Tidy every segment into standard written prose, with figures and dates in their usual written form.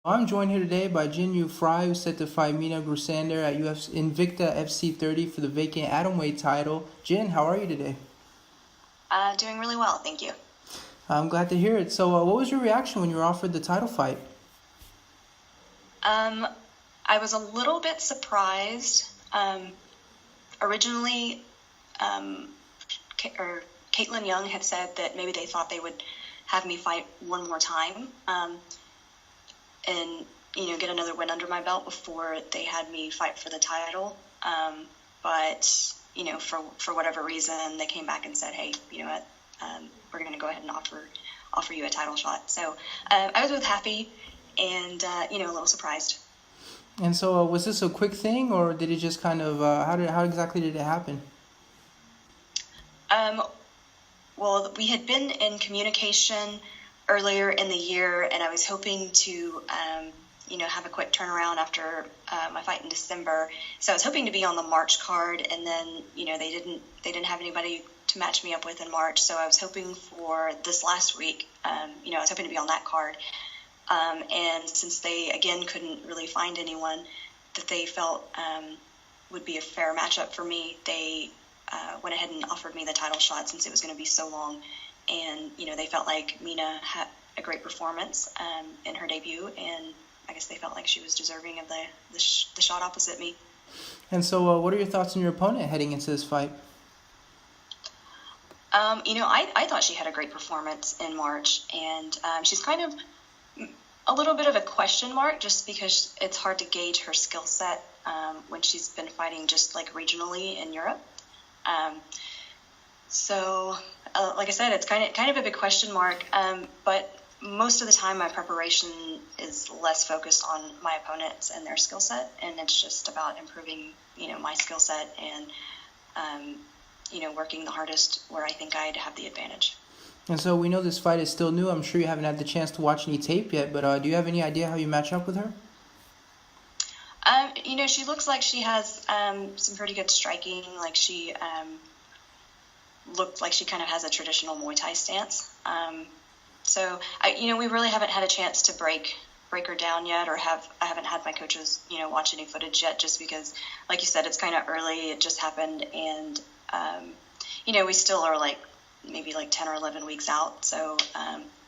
I'm joined here today by Jinh Yu Frey, who's set to fight Minna Grusander at Invicta FC 30 for the vacant atomweight title. Jin, how are you today? Doing really well, thank you. I'm glad to hear it. So, what was your reaction when you were offered the title fight? I was a little bit surprised. Originally, Caitlin Young had said that maybe they thought they would have me fight one more time, and get another win under my belt before they had me fight for the title. But for whatever reason, they came back and said, "Hey, you know what? We're going to go ahead and offer you a title shot." So I was both happy and a little surprised. And so, was this a quick thing, or did it just kind of how exactly did it happen? Well, we had been in communication earlier in the year, and I was hoping to have a quick turnaround after my fight in December. So I was hoping to be on the March card, and then they didn't have anybody to match me up with in March. So I was hoping for this last week. I was hoping to be on that card. And since they again couldn't really find anyone that they felt would be a fair matchup for me, they went ahead and offered me the title shot since it was going to be so long. And they felt like Minna had a great performance in her debut, and I guess they felt like she was deserving of the shot opposite me. And so, what are your thoughts on your opponent heading into this fight? I thought she had a great performance in March, and she's kind of a little bit of a question mark just because it's hard to gauge her skill set when she's been fighting just like regionally in Europe. So, like I said, it's kind of a big question mark, but most of the time my preparation is less focused on my opponents and their skill set, and it's just about improving, my skill set and, working the hardest where I think I'd have the advantage. And so, we know this fight is still new. I'm sure you haven't had the chance to watch any tape yet, but do you have any idea how you match up with her? She looks like she has some pretty good striking. Like she looked like she kind of has a traditional Muay Thai stance. So we really haven't had a chance to break her down yet, or I haven't had my coaches, watch any footage yet, just because, like you said, it's kind of early. It just happened, and we still are maybe 10 or 11 weeks out. So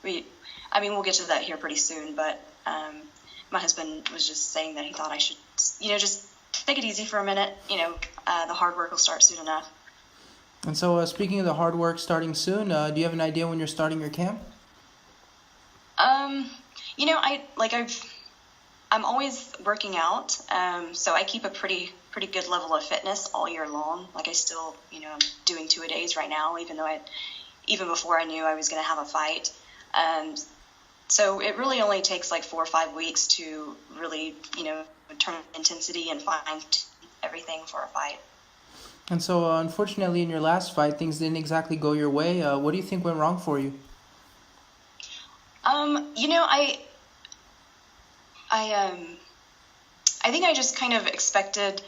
we'll get to that here pretty soon. But my husband was just saying that he thought I should, just take it easy for a minute. The hard work will start soon enough. And so, speaking of the hard work starting soon, do you have an idea when you're starting your camp? I'm always working out, so I keep a pretty good level of fitness all year long. Like I still, I'm doing 2-a-days right now, even before I knew I was going to have a fight. So it really only takes 4 or 5 weeks to really, turn intensity and find everything for a fight. And so, unfortunately, in your last fight, things didn't exactly go your way. What do you think went wrong for you? I think I just kind of expected,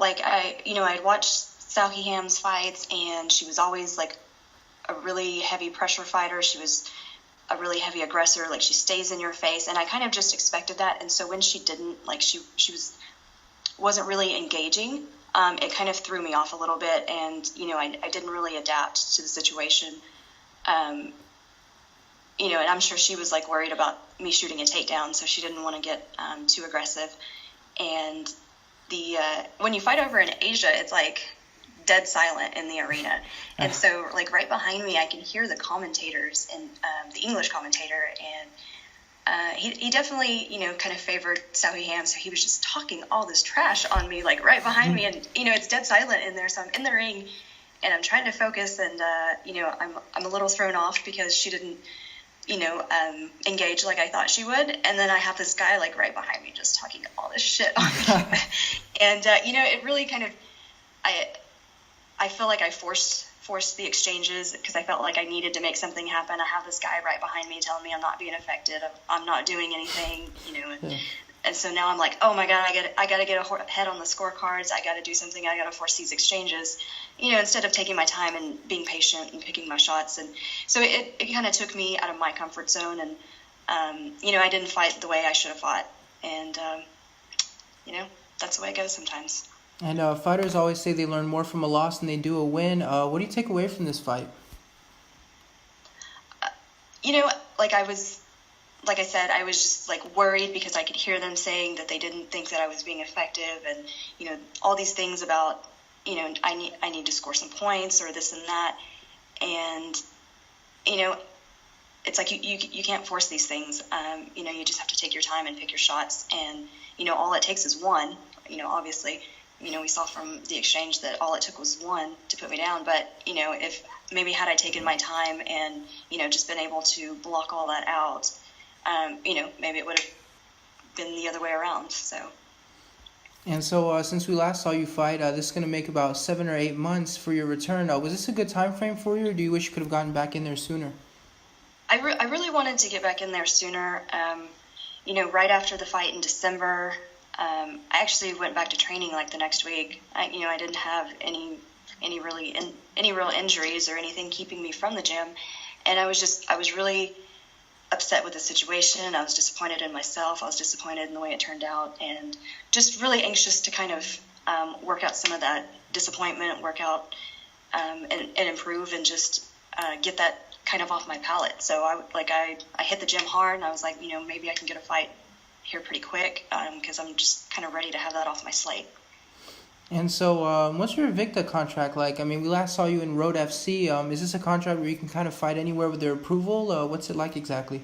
I'd watched Sao He Ham's fights, and she was always a really heavy pressure fighter. She was a really heavy aggressor. She stays in your face, and I kind of just expected that. And so when she didn't, she wasn't really engaging. It kind of threw me off a little bit, and I didn't really adapt to the situation. And I'm sure she was worried about me shooting a takedown, so she didn't want to get too aggressive. And when you fight over in Asia, it's dead silent in the arena, and so right behind me, I can hear the commentators and the English commentator, and he definitely kind of favored Sao He Ham, so he was just talking all this trash on me right behind me, and it's dead silent in there, so I'm in the ring, and I'm trying to focus, and I'm a little thrown off because she didn't engage like I thought she would, and then I have this guy right behind me just talking all this shit on me, and it really kind of I feel like I forced the exchanges because I felt like I needed to make something happen. I have this guy right behind me telling me I'm not being effective, I'm not doing anything, and so now I'm oh my god, I gotta get a head on the scorecards, I gotta do something, I gotta force these exchanges, instead of taking my time and being patient and picking my shots. And so it kind of took me out of my comfort zone, and I didn't fight the way I should have fought. And, that's the way it goes sometimes. And fighters always say they learn more from a loss than they do a win. What do you take away from this fight? Like I said, I was just like worried because I could hear them saying that they didn't think that I was being effective, and all these things about I need to score some points or this and that, and it's like you can't force these things. You just have to take your time and pick your shots, and all it takes is one. Obviously, we saw from the exchange that all it took was one to put me down, but if maybe had I taken my time and just been able to block all that out, maybe it would have been the other way around. And so since we last saw you fight, this is going to make about 7 or 8 months for your return. Was this a good time frame for you, or do you wish you could have gotten back in there sooner? I really wanted to get back in there sooner. Right after the fight in December, I actually went back to training like the next week. I didn't have any real injuries or anything keeping me from the gym, and I was really upset with the situation. I was disappointed in myself. I was disappointed in the way it turned out, and just really anxious to kind of work out some of that disappointment, work out and improve, and just get that kind of off my palate. So I hit the gym hard, and I was like, maybe I can get a fight here pretty quick, because I'm just kind of ready to have that off my slate. And so what's your Invicta contract like? I mean, we last saw you in Road FC. Is this a contract where you can kind of fight anywhere with their approval? What's it like exactly?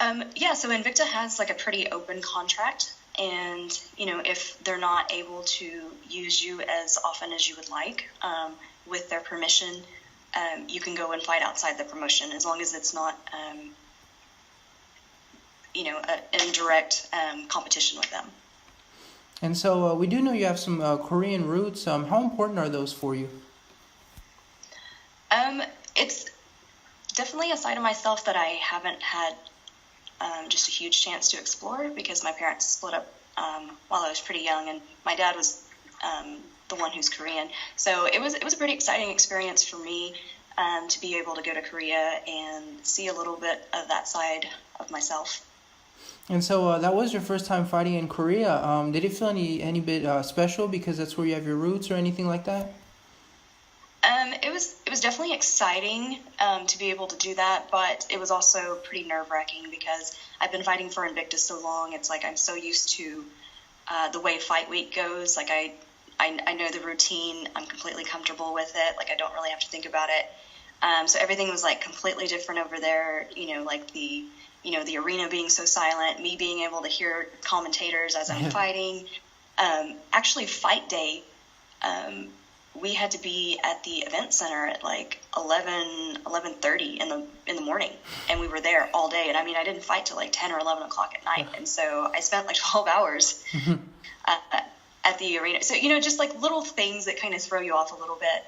So Invicta has like a pretty open contract, and if they're not able to use you as often as you would like, with their permission, you can go and fight outside the promotion, as long as it's not in direct competition with them. And so we do know you have some Korean roots. How important are those for you? It's definitely a side of myself that I haven't had just a huge chance to explore, because my parents split up while I was pretty young, and my dad was the one who's Korean. So it was a pretty exciting experience for me to be able to go to Korea and see a little bit of that side of myself. And so that was your first time fighting in Korea. Did it feel any bit special because that's where you have your roots or anything like that? It was definitely exciting to be able to do that, but it was also pretty nerve-wracking because I've been fighting for Invicta so long. It's like I'm so used to the way fight week goes. Like I know the routine. I'm completely comfortable with it. Like I don't really have to think about it. So everything was like completely different over there. Like the arena being so silent, me being able to hear commentators as I'm fighting. Actually, fight day, we had to be at the event center at like 11:30 in the morning, and we were there all day. And I mean, I didn't fight till like 10 or 11 o'clock at night, and so I spent like 12 hours at the arena. So just like little things that kind of throw you off a little bit.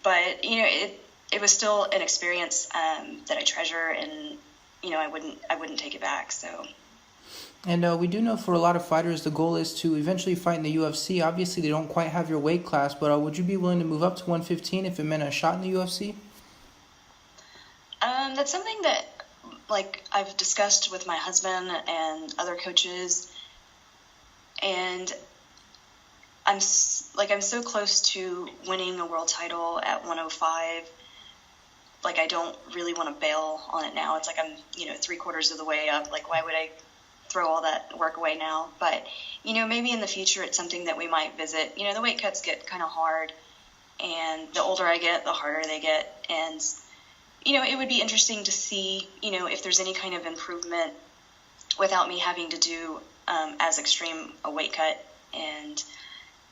But it was still an experience that I treasure, and I wouldn't take it back. So. And we do know for a lot of fighters, the goal is to eventually fight in the UFC. Obviously, they don't quite have your weight class, but would you be willing to move up to 115 if it meant a shot in the UFC? That's something that I've discussed with my husband and other coaches, and I'm so close to winning a world title at 105. I don't really want to bail on it now. It's like I'm 3/4 of the way up. Why would I throw all that work away now? But maybe in the future it's something that we might visit. The weight cuts get kind of hard, and the older I get, the harder they get. And it would be interesting to see if there's any kind of improvement without me having to do as extreme a weight cut. And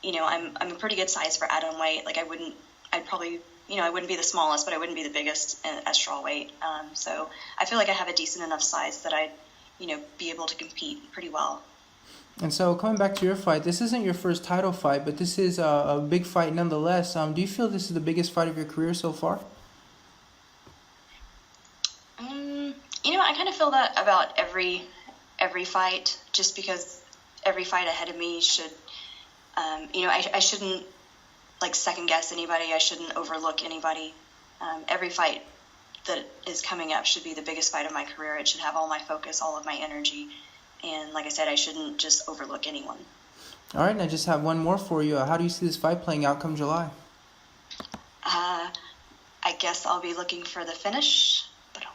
I'm a pretty good size for atom weight. I wouldn't be the smallest, but I wouldn't be the biggest at straw weight. So I feel like I have a decent enough size that I'd be able to compete pretty well. And so coming back to your fight, this isn't your first title fight, but this is a big fight nonetheless. Do you feel this is the biggest fight of your career so far? I kind of feel that about every fight, just because every fight ahead of me should, I shouldn't second guess anybody. I shouldn't overlook anybody. every fight that is coming up should be the biggest fight of my career. It should have all my focus, all of my energy. And like I said, I shouldn't just overlook anyone. All right, and I just have one more for you. How do you see this fight playing out come July? I guess I'll be looking for the finish. But